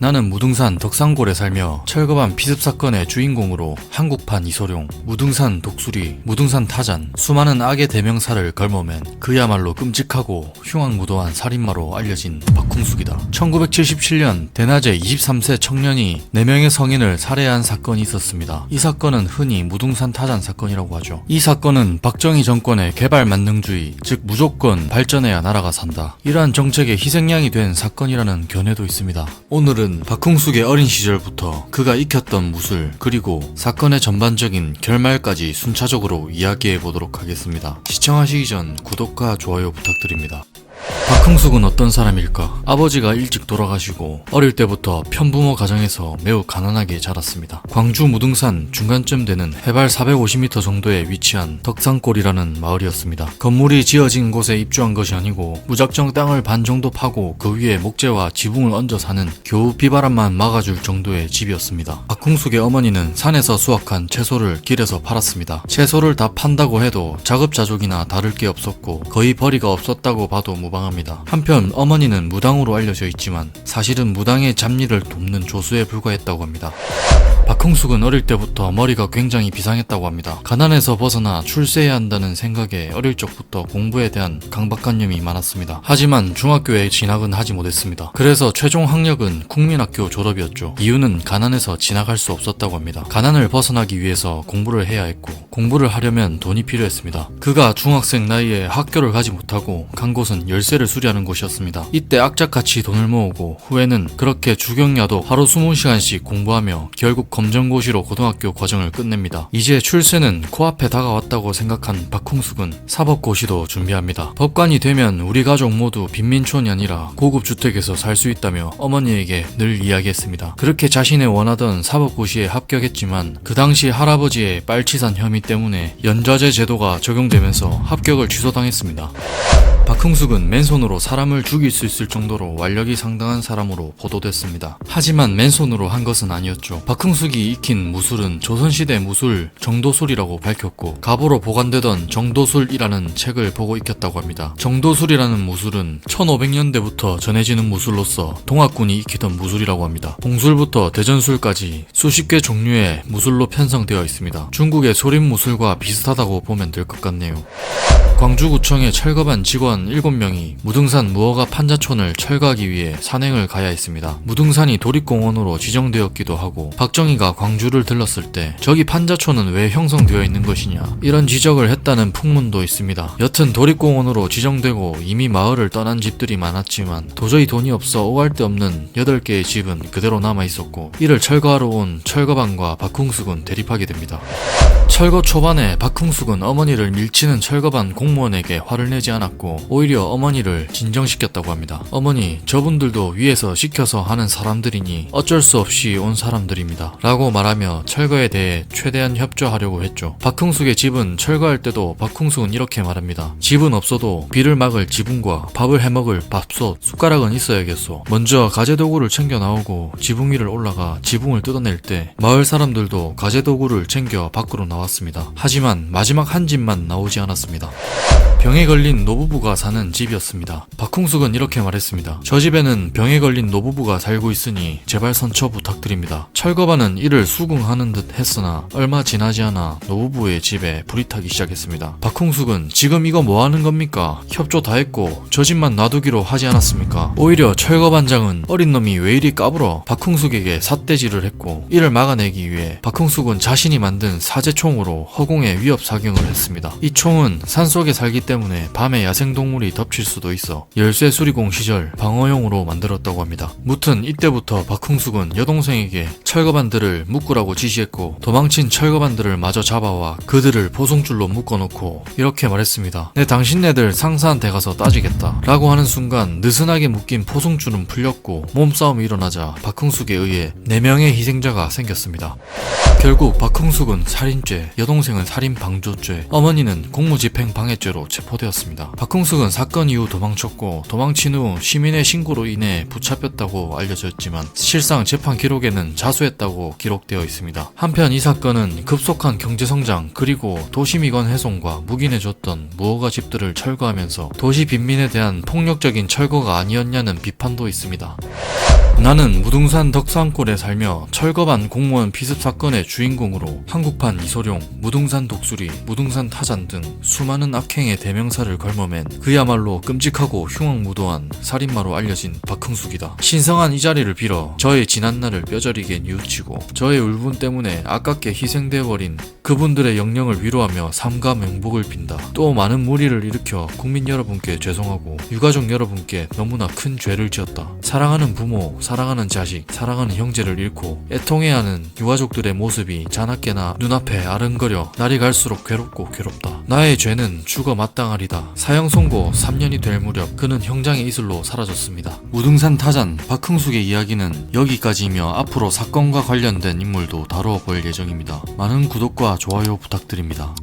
나는 무등산 덕산골에 살며 철거반 피습 사건의 주인공으로 한국판 이소룡, 무등산 독수리, 무등산 타잔, 수많은 악의 대명사를 걸머맨 그야말로 끔찍하고 흉악무도한 살인마로 알려진 박흥숙이다. 1977년 대낮에 23세 청년이 4명의 성인을 살해한 사건이 있었습니다. 이 사건은 흔히 무등산 타잔 사건이라고 하죠. 이 사건은 박정희 정권의 개발 만능주의, 즉 무조건 발전해야 나라가 산다, 이러한 정책의 희생양이 된 사건이라는 견해도 있습니다. 오늘은 박흥숙의 어린 시절부터 그가 익혔던 무술, 그리고 사건의 전반적인 결말까지 순차적으로 이야기해 보도록 하겠습니다. 시청하시기 전 구독과 좋아요 부탁드립니다. 박흥숙은 어떤 사람일까? 아버지가 일찍 돌아가시고 어릴 때부터 편부모 가정에서 매우 가난하게 자랐습니다. 광주 무등산 중간쯤 되는 해발 450m 정도에 위치한 덕산골이라는 마을이었습니다. 건물이 지어진 곳에 입주한 것이 아니고 무작정 땅을 반 정도 파고 그 위에 목재와 지붕을 얹어 사는 겨우 비바람만 막아줄 정도의 집이었습니다. 박흥숙의 어머니는 산에서 수확한 채소를 길에서 팔았습니다. 채소를 다 판다고 해도 자급자족이나 다를 게 없었고 거의 벌이가 없었다고 봐도 무방합니다. 한편 어머니는 무당으로 알려져 있지만 사실은 무당의 잡일을 돕는 조수에 불과했다고 합니다. 박흥숙은 어릴 때부터 머리가 굉장히 비상했다고 합니다. 가난에서 벗어나 출세해야 한다는 생각에 어릴 적부터 공부에 대한 강박관념이 많았습니다. 하지만 중학교에 진학은 하지 못했습니다. 그래서 최종 학력은 국민학교 졸업이었죠. 이유는 가난에서 진학할 수 없었다고 합니다. 가난을 벗어나기 위해서 공부를 해야 했고 공부를 하려면 돈이 필요했습니다. 그가 중학생 나이에 학교를 가지 못하고 간 곳은 열쇠를 수리하는 곳이었습니다. 이때 악착같이 돈을 모으고 후에는 그렇게 주경야도 하루 20시간씩 공부하며 결국 검정고시로 고등학교 과정을 끝냅니다. 이제 출세는 코앞에 다가왔다고 생각한 박흥숙은 사법고시도 준비합니다. 법관이 되면 우리 가족 모두 빈민촌이 아니라 고급 주택에서 살 수 있다며 어머니에게 늘 이야기했습니다. 그렇게 자신의 원하던 사법고시에 합격했지만 그 당시 할아버지의 빨치산 혐의 때문에 연좌제 제도가 적용되면서 합격을 취소당했습니다. 박흥숙은 맨손으로 사람을 죽일 수 있을 정도로 완력이 상당한 사람으로 보도됐습니다. 하지만 맨손으로 한 것은 아니었죠. 박흥숙이 익힌 무술은 조선시대 무술 정도술이라고 밝혔고 갑으로 보관되던 정도술이라는 책을 보고 익혔다고 합니다. 정도술이라는 무술은 1500년대부터 전해지는 무술로서 동학군이 익히던 무술이라고 합니다. 봉술부터 대전술까지 수십 개 종류의 무술로 편성되어 있습니다. 중국의 소림무술과 비슷하다고 보면 될 것 같네요. 광주구청의 철거반 직원 7명이 무등산 무허가 판자촌을 철거하기 위해 산행을 가야 했습니다. 무등산이 도립공원으로 지정되었기도 하고 박정희가 광주를 들렀을 때 저기 판자촌은 왜 형성되어 있는 것이냐, 이런 지적을 했다는 풍문도 있습니다. 여튼 도립공원으로 지정되고 이미 마을을 떠난 집들이 많았지만 도저히 돈이 없어 오갈 데 없는 8개의 집은 그대로 남아있었고 이를 철거하러 온 철거반과 박흥숙은 대립하게 됩니다. 철거 초반에 박흥숙은 어머니를 밀치는 철거반 공무원에게 화를 내지 않았고 오히려 어머니를 진정시켰다고 합니다. 어머니, 저분들도 위에서 시켜서 하는 사람들이니 어쩔 수 없이 온 사람들입니다 라고 말하며 철거에 대해 최대한 협조하려고 했죠. 박흥숙의 집은 철거할 때도 박흥숙은 이렇게 말합니다. 집은 없어도 비를 막을 지붕과 밥을 해먹을 밥솥, 숟가락은 있어야겠소. 먼저 가재도구를 챙겨 나오고 지붕 위를 올라가 지붕을 뜯어낼 때 마을 사람들도 가재도구를 챙겨 밖으로 나왔습니다. 하지만 마지막 한 집만 나오지 않았습니다. 병에 걸린 노부부가 사는 집이었습니다. 박흥숙은 이렇게 말했습니다. 저 집에는 병에 걸린 노부부가 살고 있으니 제발 선처 부탁드립니다. 철거반은 이를 수긍하는 듯 했으나 얼마 지나지 않아 노부부의 집에 불이 타기 시작했습니다. 박흥숙은 지금 이거 뭐 하는 겁니까? 협조 다 했고 저 집만 놔두기로 하지 않았습니까? 오히려 철거반장은 어린 놈이 왜 이리 까불어 박흥숙에게 삿대질을 했고 이를 막아내기 위해 박흥숙은 자신이 만든 사제총으로 허공에 위협 사격을 했습니다. 이 총은 산속에 살기 때문에 밤에 야생동물이 덮칠 수도 있어 열쇠 수리공 시절 방어용으로 만들었다고 합니다. 무튼 이때부터 박흥숙은 여동생에게 철거반들을 묶으라고 지시했고 도망친 철거반들을 마저 잡아와 그들을 포송줄로 묶어놓고 이렇게 말했습니다. 내 당신네들 상사한테 가서 따지겠다 라고 하는 순간 느슨하게 묶인 포송줄은 풀렸고 몸싸움이 일어나자 박흥숙에 의해 4명의 희생자가 생겼습니다. 결국 박흥숙은 살인죄, 여동생은 살인방조죄, 어머니는 공무집행방해죄로 체포되었습니다. 박흥숙 박흥숙은 사건 이후 도망쳤고 도망친 후 시민의 신고로 인해 붙잡혔다고 알려졌지만 실상 재판 기록에는 자수했다고 기록되어 있습니다. 한편 이 사건은 급속한 경제성장 그리고 도시미관 훼손과 묵인해줬던 무허가 집들을 철거하면서 도시 빈민에 대한 폭력적인 철거가 아니었냐는 비판도 있습니다. 나는 무등산 덕산골에 살며 철거반 공무원 피습 사건의 주인공으로 한국판 이소룡, 무등산 독수리, 무등산 타잔 등 수많은 악행의 대명사를 걸머맨 그야말로 끔찍하고 흉악무도한 살인마로 알려진 박흥숙이다. 신성한 이 자리를 빌어 저의 지난날을 뼈저리게 뉘우치고 저의 울분 때문에 아깝게 희생되어버린 그분들의 영령을 위로하며 삼가 명복을 빈다. 또 많은 무리를 일으켜 국민 여러분께 죄송하고 유가족 여러분께 너무나 큰 죄를 지었다. 사랑하는 부모, 사랑하는 자식, 사랑하는 형제를 잃고 애통해야 하는 유가족들의 모습이 자나깨나 눈앞에 아른거려 날이 갈수록 괴롭고 괴롭다. 나의 죄는 죽어 마땅하리다. 사형 선고 3년이 될 무렵 그는 형장의 이슬로 사라졌습니다. 무등산 타잔 박흥숙의 이야기는 여기까지이며 앞으로 사건과 관련된 인물도 다루어 볼 예정입니다. 많은 구독과 좋아요 부탁드립니다.